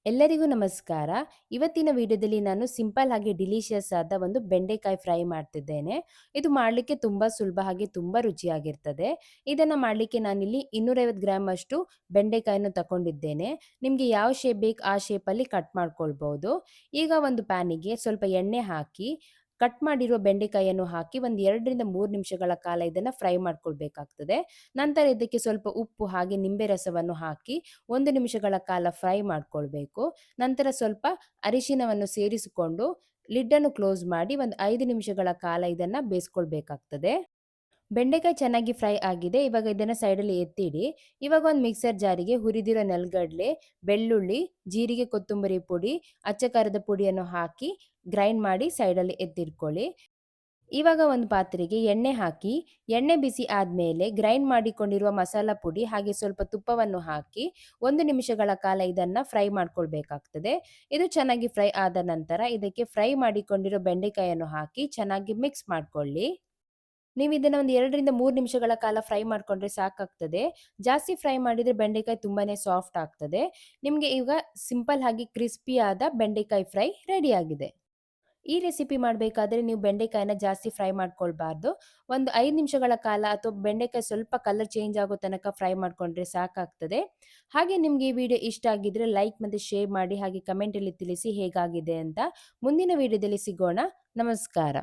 ಎಲ್ಲರಿಗೂ ನಮಸ್ಕಾರ. ಇವತ್ತಿನ ವಿಡಿಯೋದಲ್ಲಿ ನಾನು ಸಿಂಪಲ್ ಹಾಗೆ ಡಿಲಿಷಿಯಸ್ ಆದ ಒಂದು ಬೆಂಡೆಕಾಯಿ ಫ್ರೈ ಮಾಡ್ತಿದ್ದೇನೆ. ಇದು ಮಾಡಲಿಕ್ಕೆ ತುಂಬಾ ಸುಲಭ ಹಾಗೆ ತುಂಬಾ ರುಚಿಯಾಗಿರ್ತದೆ. ಇದನ್ನ ಮಾಡಲಿಕ್ಕೆ ನಾನಿಲ್ಲಿ 250 ಗ್ರಾಂ ಅಷ್ಟು ಬೆಂಡೆಕಾಯನ್ನು ತಕೊಂಡಿದ್ದೇನೆ. ನಿಮಗೆ ಯಾವ ಶೇಪ್ ಬೇಕು ಆ ಶೇಪಲ್ಲಿ ಕಟ್ ಮಾಡ್ಕೊಳ್ಬಹುದು. ಈಗ ಒಂದು ಪ್ಯಾನಿಗೆ ಸ್ವಲ್ಪ ಎಣ್ಣೆ ಹಾಕಿ ಕಟ್ ಮಾಡಿರುವ ಬೆಂಡೆಕಾಯಿಯನ್ನು ಹಾಕಿ ಒಂದು 2 ರಿಂದ 3 ನಿಮಿಷಗಳ ಕಾಲ ಇದನ್ನ ಫ್ರೈ ಮಾಡ್ಕೊಳ್ಬೇಕಾಗ್ತದೆ. ನಂತರ ಇದಕ್ಕೆ ಸ್ವಲ್ಪ ಉಪ್ಪು ಹಾಗೆ ನಿಂಬೆ ರಸವನ್ನು ಹಾಕಿ 1 ನಿಮಿಷಗಳ ಕಾಲ ಫ್ರೈ ಮಾಡ್ಕೊಳ್ಬೇಕು. ನಂತರ ಸ್ವಲ್ಪ ಅರಿಶಿನವನ್ನು ಸೇರಿಸಿಕೊಂಡು ಲಿಡ್ ಅನ್ನು ಕ್ಲೋಸ್ ಮಾಡಿ ಒಂದು 5 ನಿಮಿಷಗಳ ಕಾಲ ಇದನ್ನ ಬೇಯಿಸ್ಕೊಳ್ಬೇಕಾಗ್ತದೆ. ಬೆಂಡೆಕಾಯಿ ಚೆನ್ನಾಗಿ ಫ್ರೈ ಆಗಿದೆ. ಇವಾಗ ಇದನ್ನ ಸೈಡಲ್ಲಿ ಎತ್ತಿಡಿ. ಇವಾಗ ಒಂದು ಮಿಕ್ಸರ್ ಜಾರಿಗೆ ಹುರಿದಿರೋ ನೆಲಗಡಲೆ, ಬೆಳ್ಳುಳ್ಳಿ, ಜೀರಿಗೆ, ಕೊತ್ತಂಬರಿ ಪುಡಿ, ಅಚ್ಚ ಖಾರದ ಪುಡಿಯನ್ನು ಹಾಕಿ ಗ್ರೈಂಡ್ ಮಾಡಿ ಸೈಡಲ್ಲಿ ಎತ್ತಿಟ್ಕೊಳ್ಳಿ. ಇವಾಗ ಒಂದು ಪಾತ್ರೆಗೆ ಎಣ್ಣೆ ಹಾಕಿ, ಎಣ್ಣೆ ಬಿಸಿ ಆದ್ಮೇಲೆ ಗ್ರೈಂಡ್ ಮಾಡಿಕೊಂಡಿರುವ ಮಸಾಲಾ ಪುಡಿ ಹಾಗೆ ಸ್ವಲ್ಪ ತುಪ್ಪವನ್ನು ಹಾಕಿ 1 ನಿಮಿಷಗಳ ಕಾಲ ಇದನ್ನ ಫ್ರೈ ಮಾಡ್ಕೊಳ್ಬೇಕಾಗ್ತದೆ. ಇದು ಚೆನ್ನಾಗಿ ಫ್ರೈ ಆದ ನಂತರ ಇದಕ್ಕೆ ಫ್ರೈ ಮಾಡಿಕೊಂಡಿರೋ ಬೆಂಡೆಕಾಯನ್ನು ಹಾಕಿ ಚೆನ್ನಾಗಿ ಮಿಕ್ಸ್ ಮಾಡ್ಕೊಳ್ಳಿ. ನೀವು ಇದನ್ನ ಒಂದು 2 ರಿಂದ 3 ನಿಮಿಷಗಳ ಕಾಲ ಫ್ರೈ ಮಾಡ್ಕೊಂಡ್ರೆ ಸಾಕಾಗ್ತದೆ. ಜಾಸ್ತಿ ಫ್ರೈ ಮಾಡಿದ್ರೆ ಬೆಂಡೆಕಾಯಿ ತುಂಬಾನೇ ಸಾಫ್ಟ್ ಆಗ್ತದೆ. ನಿಮ್ಗೆ ಈಗ ಸಿಂಪಲ್ ಆಗಿ ಕ್ರಿಸ್ಪಿ ಆದ ಬೆಂಡೆಕಾಯಿ ಫ್ರೈ ರೆಡಿ ಆಗಿದೆ. ಈ ರೆಸಿಪಿ ಮಾಡಬೇಕಾದ್ರೆ ನೀವು ಬೆಂಡೆಕಾಯಿನ ಜಾಸ್ತಿ ಫ್ರೈ ಮಾಡ್ಕೊಳ್ಬಾರ್ದು. ಒಂದು 5 ನಿಮಿಷಗಳ ಕಾಲ ಅಥವಾ ಬೆಂಡೆಕಾಯಿ ಸ್ವಲ್ಪ ಕಲರ್ ಚೇಂಜ್ ಆಗೋ ತನಕ ಫ್ರೈ ಮಾಡ್ಕೊಂಡ್ರೆ ಸಾಕಾಗ್ತದೆ. ಹಾಗೆ ನಿಮ್ಗೆ ಈ ವಿಡಿಯೋ ಇಷ್ಟ ಆಗಿದ್ರೆ ಲೈಕ್ ಮತ್ತೆ ಶೇರ್ ಮಾಡಿ ಹಾಗೆ ಕಮೆಂಟ್ ಅಲ್ಲಿ ತಿಳಿಸಿ ಹೇಗಾಗಿದೆ ಅಂತ. ಮುಂದಿನ ವಿಡಿಯೋದಲ್ಲಿ ಸಿಗೋಣ. ನಮಸ್ಕಾರ.